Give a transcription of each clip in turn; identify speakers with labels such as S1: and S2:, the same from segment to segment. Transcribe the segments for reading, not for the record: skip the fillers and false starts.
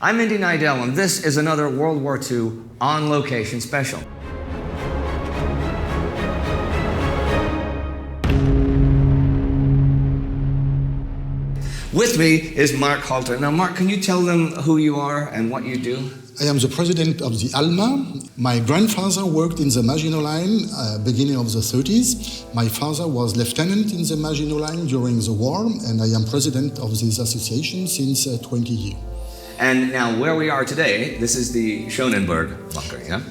S1: I'm Indy Neidell, and this is another World War II On Location special. With me is Marc Halter. Now, Marc, can you tell them who you are and what you do?
S2: I am the president of the ALMA. My grandfather worked in the Maginot Line beginning of the 30s. My father was lieutenant in the Maginot Line during the war, and I am president of this association since 20 years.
S1: And now where we are today, this is the Schoenenbourg bunker, yeah?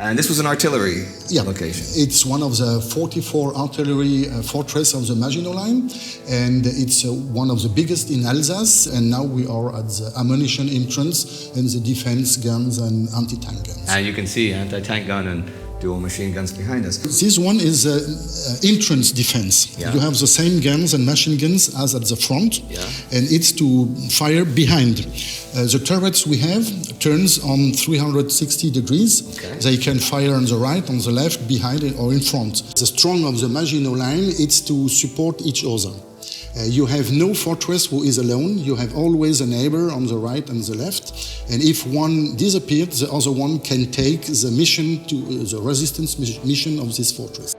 S1: And this was an artillery location.
S2: It's one of the 44 artillery fortress of the Maginot Line, and it's one of the biggest in Alsace. And now we are at the ammunition entrance and the defense guns and anti-tank guns.
S1: And you can see anti-tank gun and dual machine guns behind us.
S2: This one is entrance defense.
S1: Yeah.
S2: You have the same guns and machine guns as at the front, and it's to fire behind. The turrets we have turns on 360 degrees.
S1: Okay.
S2: They can fire on the right, on the left, behind or in front. The strong of the Maginot Line is to support each other. You have no fortress who is alone. You have always a neighbor on the right and the left. And if one disappears, the other one can take the mission to the resistance mission of this fortress.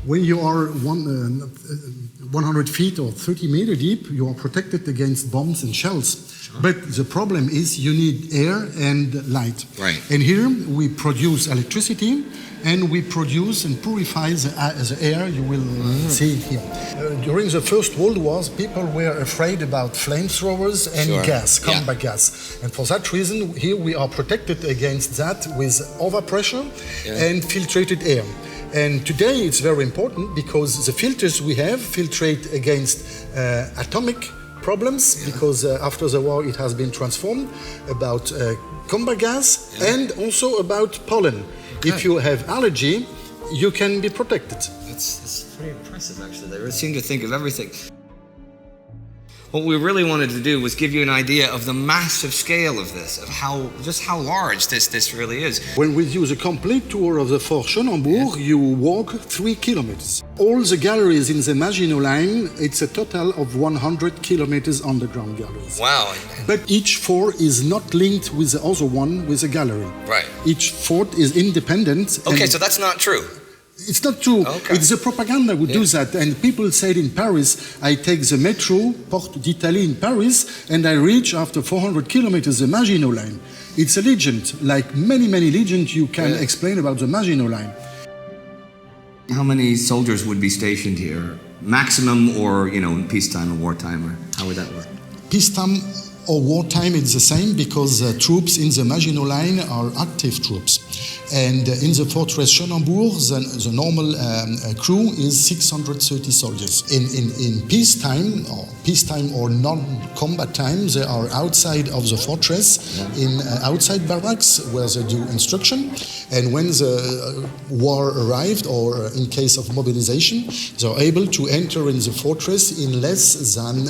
S2: When you are 100 feet or 30 meters deep, you are protected against bombs and shells. Sure. But the problem is you need air and light.
S1: Right.
S2: And here we produce electricity, and we produce and purify the air. You will see it here. During the First World War, people were afraid about flamethrowers and gas, combat gas. And for that reason, here we are protected against that with overpressure and filtrated air. And today it's very important because the filters we have filtrate against atomic problems, because after the war it has been transformed, about combat gas and also about pollen. Okay. If you have allergy, you can be protected.
S1: It's pretty impressive, actually. They seem to think of everything. What we really wanted to do was give you an idea of the massive scale of this, of how large this really is.
S2: When we do the complete tour of the Fort Schoenenbourg, you walk 3 kilometers. All the galleries in the Maginot Line, it's a total of 100 kilometers underground galleries.
S1: Wow.
S2: But each fort is not linked with the other one with a gallery.
S1: Right.
S2: Each fort is independent.
S1: Okay, so that's not true.
S2: It's not true. Okay. It's the propaganda who do that. And people said in Paris, I take the metro, Porte d'Italie in Paris, and I reach after 400 kilometers the Maginot Line. It's a legend, like many legends you can explain about the Maginot Line.
S1: How many soldiers would be stationed here? Maximum, or, in peacetime or wartime, or how would that work?
S2: Peacetime or wartime, it's the same, because troops in the Maginot Line are active troops. And in the fortress Schoenenbourg, the normal crew is 630 soldiers. In peacetime or non-combat time, they are outside of the fortress, in outside barracks where they do instruction. And when the war arrived, or in case of mobilization, they are able to enter in the fortress in less than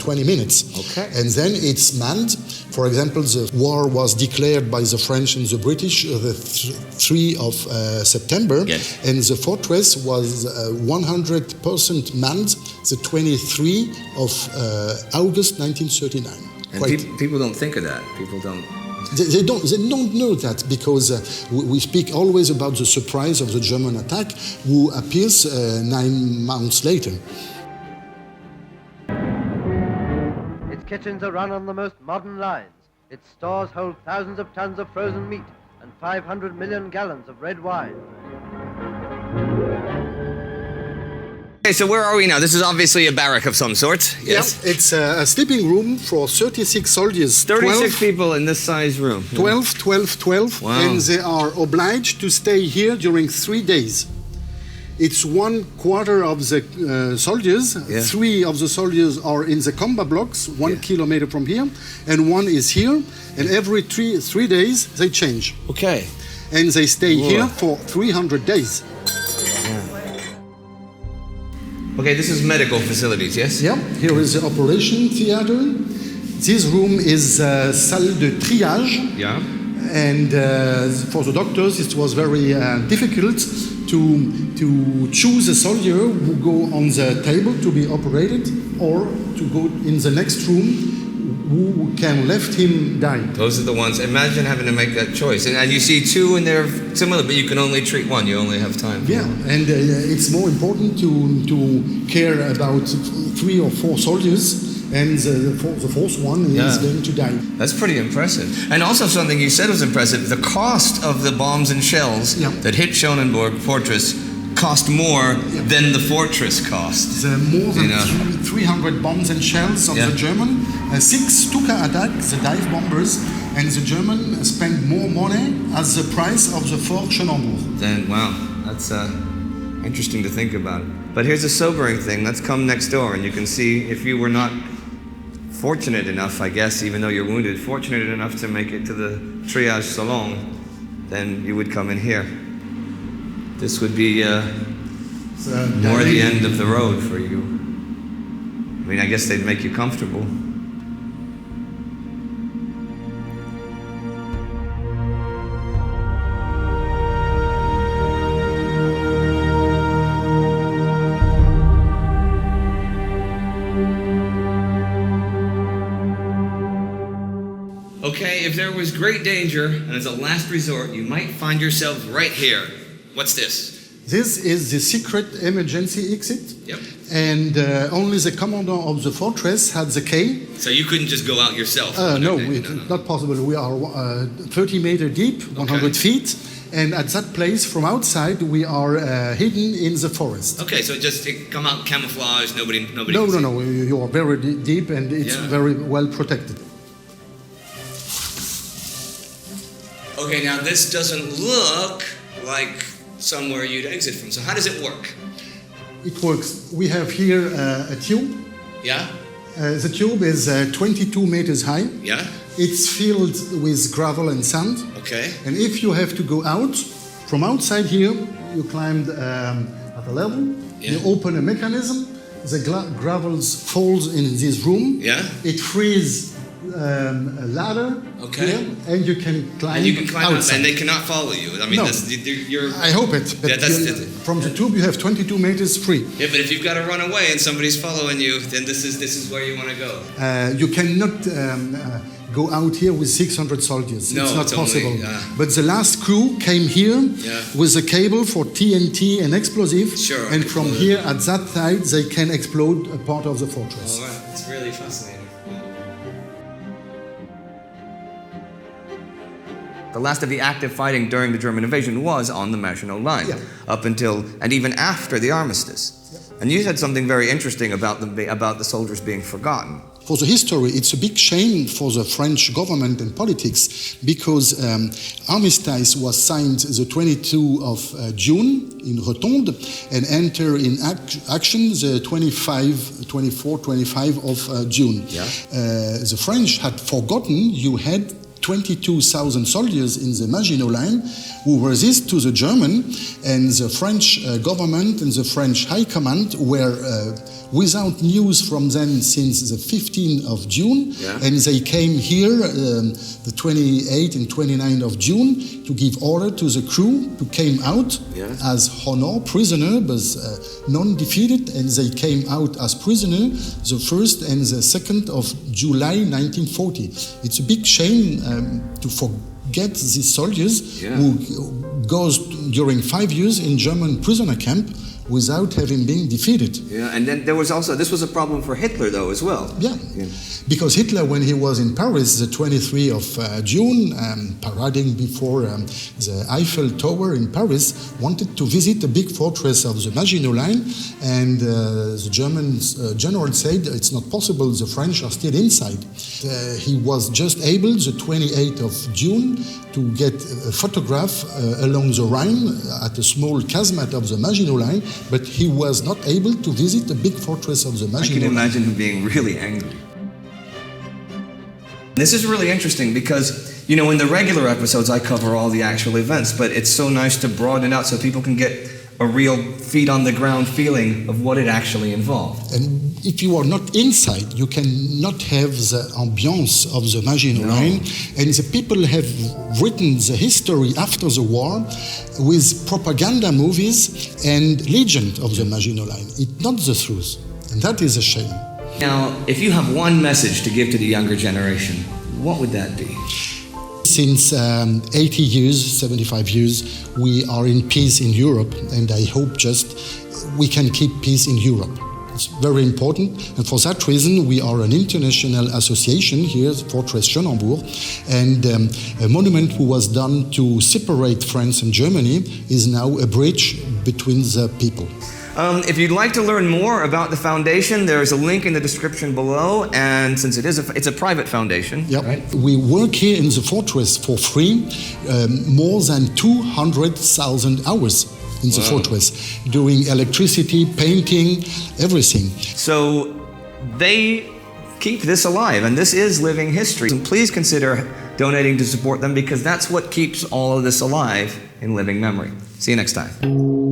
S2: 20 minutes.
S1: Okay.
S2: And then it's manned. For example, the war was declared by the French and the British the 3 of September, and the fortress was 100% manned the 23 of August 1939.
S1: And people don't think of that. People don't.
S2: They don't know that, because we speak always about the surprise of the German attack, who appears 9 months later.
S3: Its kitchens are run on the most modern lines. Its stores hold thousands of tons of frozen meat and 500 million gallons of red wine.
S1: Okay, so where are we now? This is obviously a barrack of some sort, yes?
S2: Yeah, it's a sleeping room for 36 soldiers.
S1: 36 people in this size room.
S2: 12.
S1: Wow.
S2: And they are obliged to stay here during 3 days. It's 1/4 of the soldiers. 3 of the soldiers are in the combat blocks, 1 kilometer from here, and 1 is here. And every 3 days they change.
S1: Okay.
S2: And they stay here for 300 days.
S1: Okay, this is medical facilities, yes?
S2: Yeah. Here is the operation theater. This room is salle de triage.
S1: Yeah.
S2: And for the doctors, it was very difficult to choose a soldier who go on the table to be operated or to go in the next room who can left him die.
S1: Those are the ones. Imagine having to make that choice. And you see two and they're similar, but you can only treat one. You only have time.
S2: Yeah, and it's more important to care about 3 or 4 soldiers, and the fourth one is going to die.
S1: That's pretty impressive. And also something you said was impressive, the cost of the bombs and shells that hit Schoenenbourg fortress cost more than the fortress cost.
S2: The more than 300 bombs and shells of the German, 6 Dulka attacks, the dive bombers, and the German spent more money as the price of the Fort Schoenenbourg.
S1: Then, wow, that's interesting to think about. But here's a sobering thing. Let's come next door, and you can see if you were not fortunate enough, I guess, even though you're wounded, fortunate enough to make it to the triage salon, then you would come in here. This would be more the end of the road for you. I mean, I guess they'd make you comfortable. Okay, if there was great danger, and as a last resort, you might find yourself right here. What's this?
S2: This is the secret emergency exit.
S1: Yep.
S2: And only the commander of the fortress had the key.
S1: So you couldn't just go out yourself?
S2: No, it's not possible. We are 30 meters deep, 100 feet. And at that place, from outside, we are hidden in the forest.
S1: Okay, so it come out camouflage, nobody
S2: No, you are very deep and it's very well protected.
S1: Okay, now this doesn't look like somewhere you'd exit from. So how does it work?
S2: It works. We have here a tube.
S1: Yeah?
S2: The tube is 22 meters high.
S1: Yeah?
S2: It's filled with gravel and sand.
S1: Okay.
S2: And if you have to go out, from outside here, you climbed at a level, you open a mechanism, the gravel falls in this room.
S1: Yeah?
S2: It frees a ladder here, and you can climb.
S1: And you can climb
S2: outside.
S1: up, and they cannot follow you. I mean, you're.
S2: I hope it. But from the tube, you have 22 meters free.
S1: Yeah, but if you've got to run away and somebody's following you, then this is where you want to go.
S2: You cannot go out here with 600 soldiers.
S1: No,
S2: it's not possible.
S1: Only,
S2: but the last crew came here with a cable for TNT and explosive.
S1: Sure.
S2: And from here, at that side, they can explode a part of the fortress.
S1: All right, it's really fascinating. The last of the active fighting during the German invasion was on the Maginot Line, up until and even after the armistice. And you said something very interesting about the soldiers being forgotten.
S2: For the history, it's a big shame for the French government and politics because armistice was signed the 22 of June in Rotonde and enter in action the 24, 25 of June.
S1: Yeah.
S2: The French had forgotten you had 22,000 soldiers in the Maginot Line who resist to the German, and the French government and the French High Command were without news from them since the 15th of June, and they came here the 28th and 29th of June to give order to the crew to came out as honor prisoner, but non-defeated, and they came out as prisoner the 1st and the 2nd of July 1940. It's a big shame to forget these soldiers who goes during 5 years in German prisoner camp without having been defeated.
S1: Yeah, and then there was also, this was a problem for Hitler though as well.
S2: Yeah, because Hitler, when he was in Paris the 23rd of June, parading before the Eiffel Tower in Paris, wanted to visit the big fortress of the Maginot Line, and the German general said it's not possible, the French are still inside. He was just able, the 28th of June, to get a photograph along the Rhine at a small casemate of the Maginot Line, but he was not able to visit the big fortress of the Maginot Line.
S1: I can imagine him being really angry. This is really interesting because, you know, in the regular episodes I cover all the actual events, but it's so nice to broaden it out so people can get a real feet on the ground feeling of what it actually involved.
S2: And if you are not inside, you cannot have the ambiance of the Maginot Line. And the people have written the history after the war with propaganda movies and legend of the Maginot Line. It's not the truth. And that is a shame.
S1: Now, if you have one message to give to the younger generation, what would that be?
S2: Since 80 years, 75 years, we are in peace in Europe, and I hope just we can keep peace in Europe. It's very important, and for that reason, we are an international association here, Fortress Schoenenbourg, and a monument who was done to separate France and Germany is now a bridge between the people.
S1: If you'd like to learn more about the foundation, there's a link in the description below, and since it's a private foundation,
S2: yep.
S1: Right?
S2: We work here in the fortress for free, more than 200,000 hours in the fortress, doing electricity, painting, everything.
S1: So they keep this alive, and this is living history. And please consider donating to support them, because that's what keeps all of this alive in living memory. See you next time.